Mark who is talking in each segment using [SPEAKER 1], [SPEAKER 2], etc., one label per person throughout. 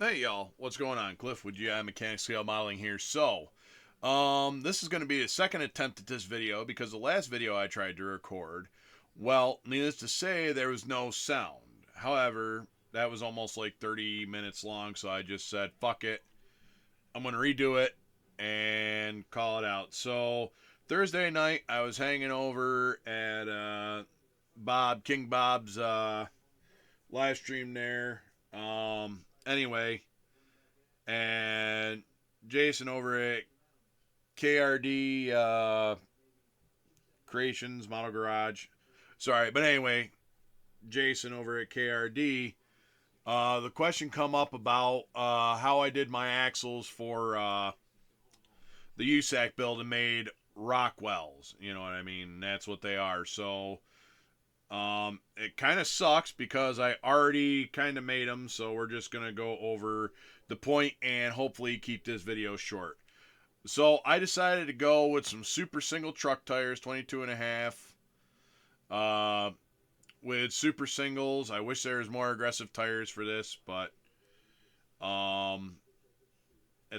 [SPEAKER 1] Hey y'all, what's going on? Cliff with GI Mechanic Scale Modeling here. This is going to be a second attempt at this video because the last video I tried to record, well, needless to say, there was no sound. However, that was almost like 30 minutes long, so I just said, fuck it. I'm going to redo it and call it out. So, Thursday night, I was hanging over at King Bob's live stream there. Anyway, and Jason over at KRD Creations Model Garage. Sorry, but anyway, Jason over at KRD. The question come up about how I did my axles for the USAC build and made Rockwells. You know what I mean? That's what they are. It kind of sucks because I already kind of made them, so we're just going to go over the point and hopefully keep this video short. So I decided to go with some super single truck tires, 22 and a half, with super singles. I wish there was more aggressive tires for this, but at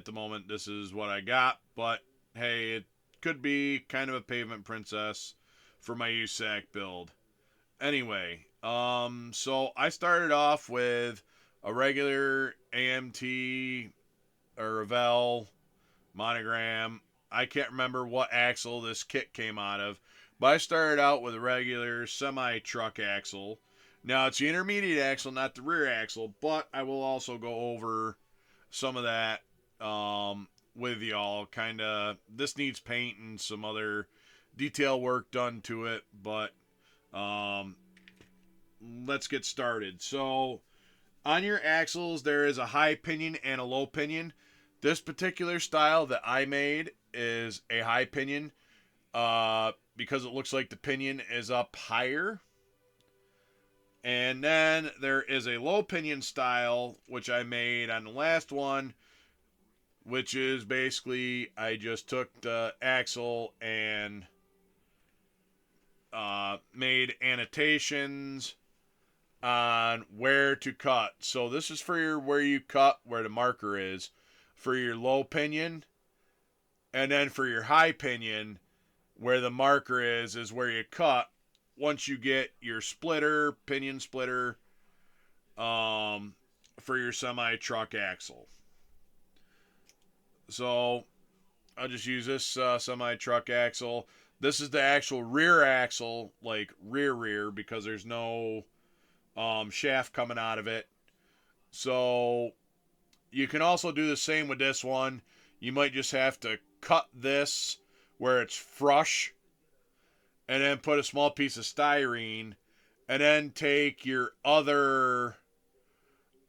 [SPEAKER 1] the moment this is what I got. But hey, it could be kind of a pavement princess for my USAC build. Anyway, so I started off with a regular AMT or Revell monogram. I can't remember what axle this kit came out of, but I started out with a regular semi truck axle. Now it's the intermediate axle, not the rear axle, but I will also go over some of that with y'all. Kind of, this needs paint and some other detail work done to it, but um, let's get started. So, on your axles, there is a high pinion and a low pinion. This particular style that I made is a high pinion because it looks like the pinion is up higher. And then there is a low pinion style, which I made on the last one, which is basically I just took the axle and made annotations on where to cut. So this is for your where you cut, where the marker is, for your low pinion, and then for your high pinion, where the marker is where you cut once you get your splitter, pinion splitter, for your semi truck axle. So I'll just use this semi truck axle. This is the actual rear axle, like rear, because there's no shaft coming out of it. So you can also do the same with this one. You might just have to cut this where it's flush and then put a small piece of styrene and then take your other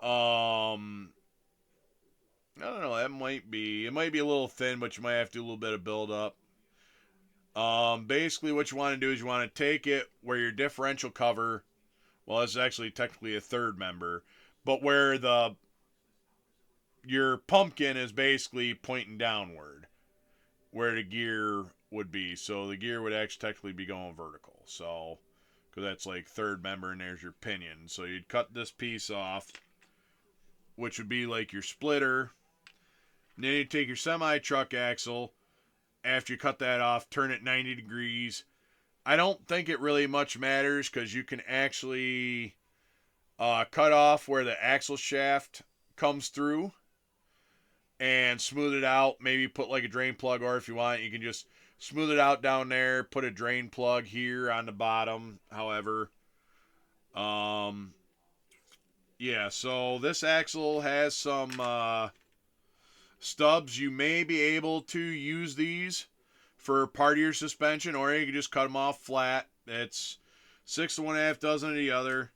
[SPEAKER 1] I don't know, it might be a little thin, but you might have to do a little bit of build up. Basically what you want to do is you want to take it where your differential cover, well, it's actually technically a third member, but where your pumpkin is basically pointing downward, where the gear would be. So the gear would actually technically be going vertical. So, because that's like third member and there's your pinion. So you'd cut this piece off, which would be like your splitter. And then you take your semi truck axle. After you cut that off, turn it 90 degrees. I don't think it really much matters because you can actually cut off where the axle shaft comes through and smooth it out. Maybe put like a drain plug, or if you want, you can just smooth it out down there. Put a drain plug here on the bottom. However, yeah. So this axle has some stubs. You may be able to use these for part of your suspension, or you can just cut them off flat. It's 6 to 1/2 dozen of the other.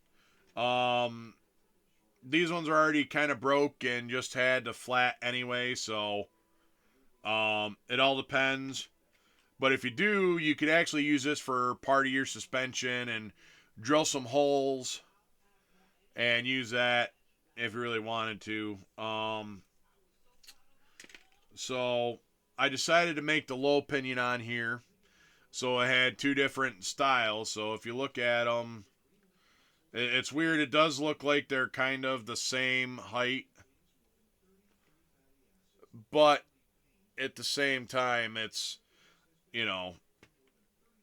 [SPEAKER 1] These ones are already kind of broke and just had the flat anyway, so it all depends. But if you do, you could actually use this for part of your suspension and drill some holes and use that if you really wanted to. So I decided to make the low pinion on here. So I had two different styles. So if you look at them, it's weird. It does look like they're kind of the same height. but at the same time, it's, you know,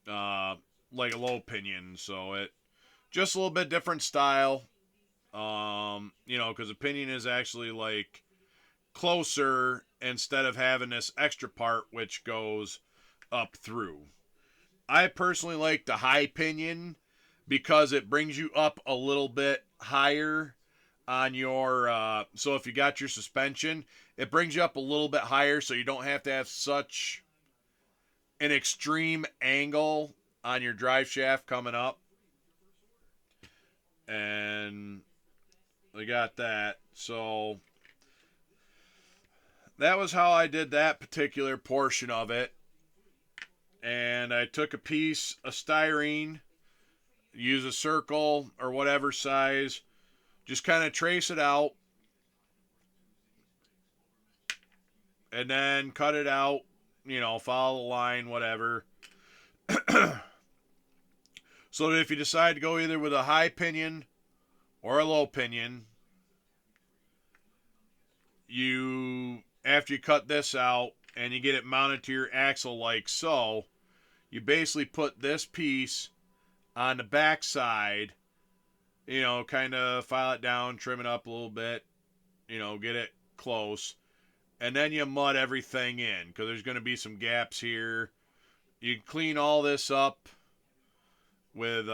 [SPEAKER 1] uh, like a low pinion, so it just a little bit different style. Because a pinion is actually like closer instead of having this extra part which goes up through. I personally like the high pinion because it brings you up a little bit higher on your. So if you got your suspension, it brings you up a little bit higher, so you don't have to have such an extreme angle on your drive shaft coming up. And we got that. So that was how I did that particular portion of it. And I took a piece of styrene, use a circle or whatever size, just kind of trace it out, and then cut it out, follow the line, whatever. So that if you decide to go either with a high pinion or a low pinion, after you cut this out and you get it mounted to your axle like so, you basically put this piece on the back side, kind of file it down, trim it up a little bit, get it close. And then you mud everything in because there's going to be some gaps here. You clean all this up with,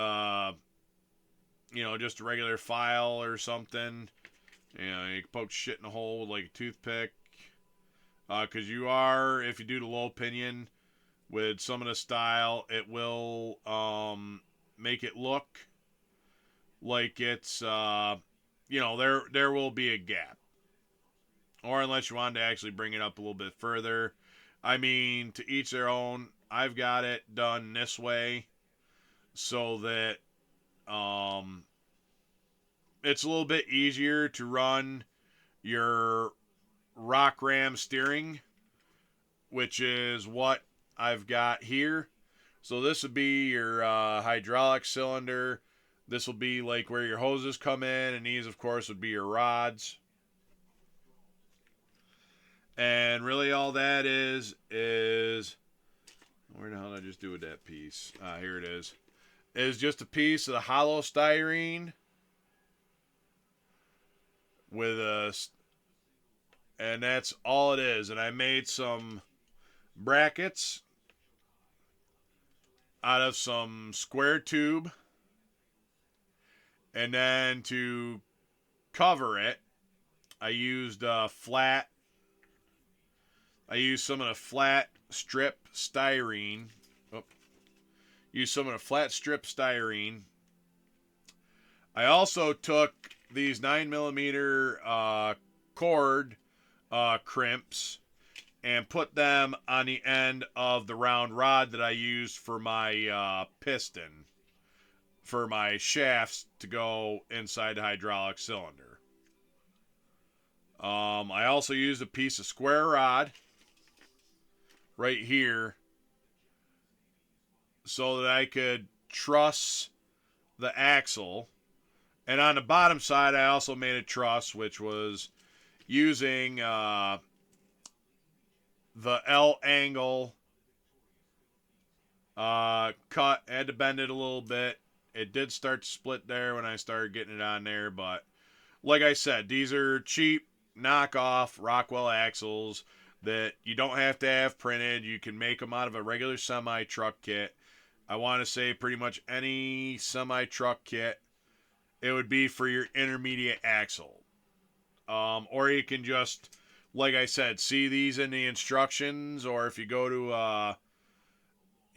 [SPEAKER 1] just a regular file or something. You can poke shit in a hole with like a toothpick. Because if you do the low pinion with some of the style, it will make it look like it's, there will be a gap. Or unless you wanted to actually bring it up a little bit further. I mean, to each their own. I've got it done this way so that it's a little bit easier to run your rock ram steering, which is what I've got here. So this would be your hydraulic cylinder. This will be like where your hoses come in, and these, of course, would be your rods. And really all that is where the hell did I just do with that piece? Here it is. Is just a piece of the hollow styrene and that's all it is. And I made some brackets out of some square tube. And then to cover it, I used some of the flat strip styrene. Used some of the flat strip styrene. I also took these 9mm cord crimps and put them on the end of the round rod that I used for my piston, for my shafts to go inside the hydraulic cylinder. I also used a piece of square rod right here so that I could truss the axle. And on the bottom side, I also made a truss, which was using the L angle cut. I had to bend it a little bit. It did start to split there when I started getting it on there, but like I said, these are cheap knockoff Rockwell axles that you don't have to have printed. You can make them out of a regular semi-truck kit. I want to say pretty much any semi-truck kit, it would be for your intermediate axle. Or you can just, like I said, see these in the instructions, or if you go to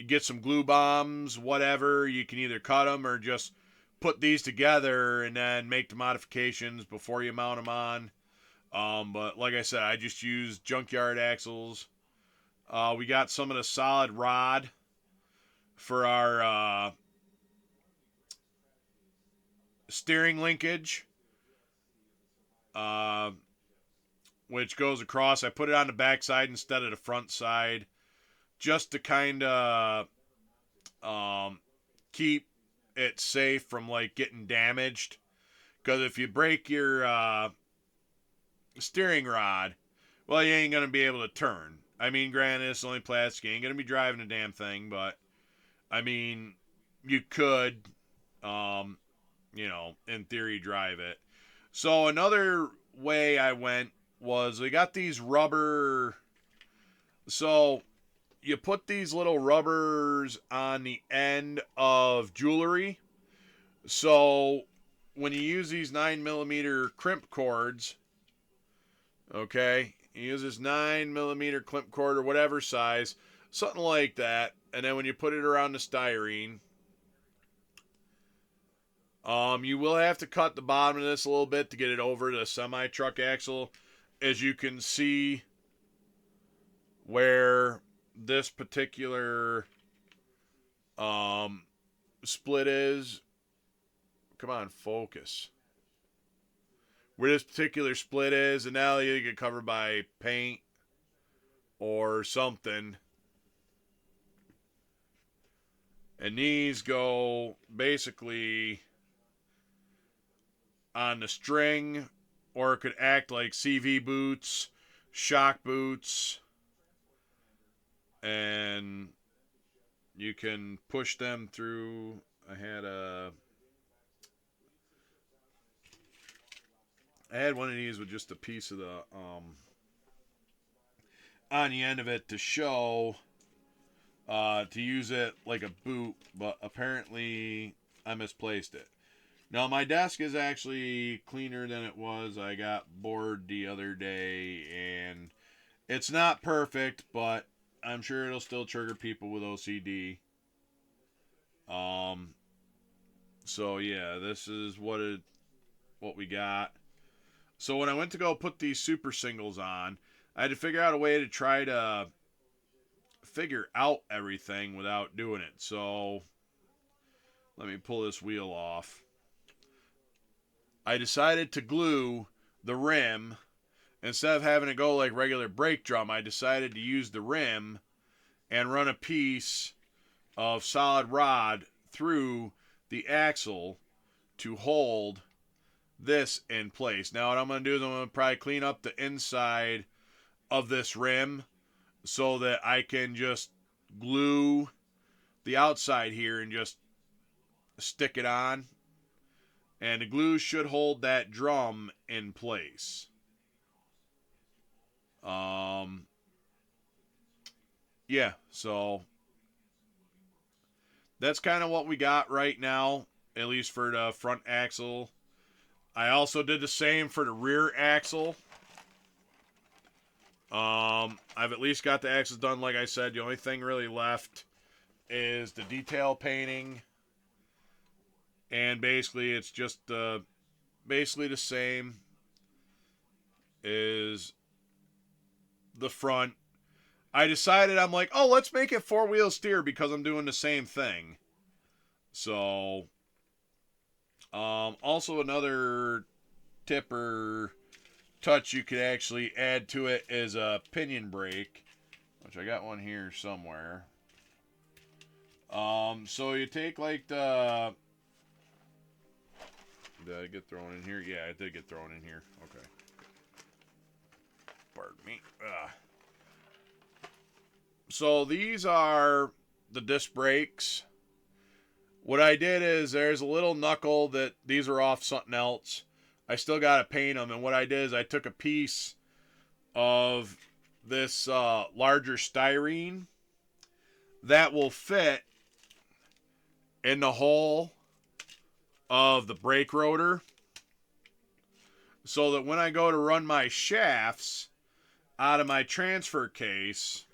[SPEAKER 1] get some glue bombs, whatever, you can either cut them or just put these together and then make the modifications before you mount them on. But like I said, I just used junkyard axles. We got some of the solid rod for our steering linkage, which goes across. I put it on the back side instead of the front side, just to kind of keep it safe from like getting damaged. Because if you break your steering rod, well, you ain't going to be able to turn. I mean, granted, it's only plastic. You ain't going to be driving the damn thing, but, I mean, you could, um, in theory, drive it. So another way I went was we got these rubber. So you put these little rubbers on the end of jewelry. So when you use these 9mm crimp cords, okay, you use this 9mm crimp cord or whatever size, something like that, and then when you put it around the styrene, you will have to cut the bottom of this a little bit to get it over the semi-truck axle. As you can see where this particular split is. Come on, focus. Where this particular split is, and now you get covered by paint or something. And these go basically on the string, or it could act like CV boots, shock boots, and you can push them through. I had one of these with just a piece of the on the end of it to show to use it like a boot, but apparently I misplaced it. Now my desk is actually cleaner than it was. I got bored the other day, and it's not perfect, but I'm sure it'll still trigger people with OCD. Um, so yeah, this is what we got. So when I went to go put these super singles on, I had to figure out a way to try to figure out everything without doing it. So let me pull this wheel off. I decided to glue the rim. Instead of having to go like regular brake drum, I decided to use the rim and run a piece of solid rod through the axle to hold this in place. Now what I'm going to do is I'm going to probably clean up the inside of this rim so that I can just glue the outside here and just stick it on. And the glue should hold that drum in place. Yeah, so that's kind of what we got right now, at least for the front axle. I also did the same for the rear axle. I've at least got the axles done, like I said. The only thing really left is the detail painting. And basically, it's just basically the same as the front. I decided, I'm like, oh, let's make it four-wheel steer because I'm doing the same thing. So, also another tip or touch you could actually add to it is a pinion brake, which I got one here somewhere. So you take like the... Did I get thrown in here? Yeah, I did get thrown in here. Okay. Pardon me. So these are the disc brakes. What I did is there's a little knuckle that these are off something else. I still got to paint them. And what I did is I took a piece of this larger styrene that will fit in the hole of the brake rotor, so that when I go to run my shafts out of my transfer case,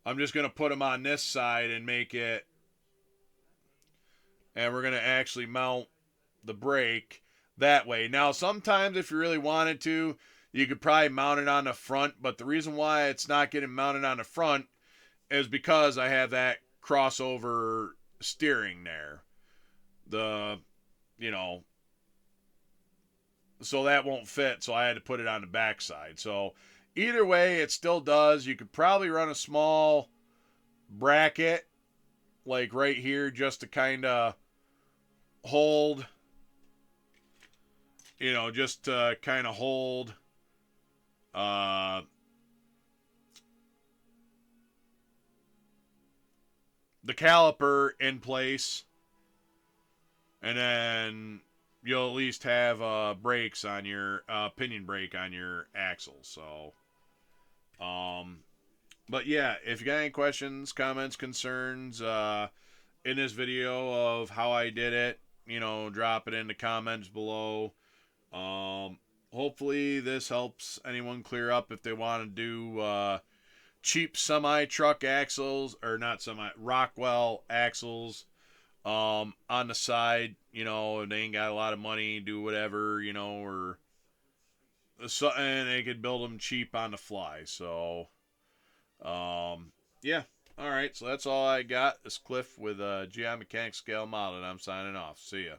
[SPEAKER 1] I'm just going to put them on this side and make it, and we're going to actually mount the brake that way. Now, sometimes if you really wanted to, you could probably mount it on the front, but the reason why it's not getting mounted on the front is because I have that crossover steering there. So that won't fit, so I had to put it on the backside. So either way, it still does. You could probably run a small bracket, like right here, just to kind of hold, just to kind of hold uh, the caliper in place, and then you'll at least have brakes on your pinion brake on your axle. So, um, but yeah, if you got any questions, comments, concerns in this video of how I did it, drop it in the comments below. Um, Hopefully this helps anyone clear up if they want to do cheap semi truck axles, or not semi, Rockwell axles on the side. They ain't got a lot of money, do whatever, or and they could build them cheap on the fly. So yeah. All right, so that's all I got. This Cliff with GI Mechanics Scale Model, and I'm signing off. See ya.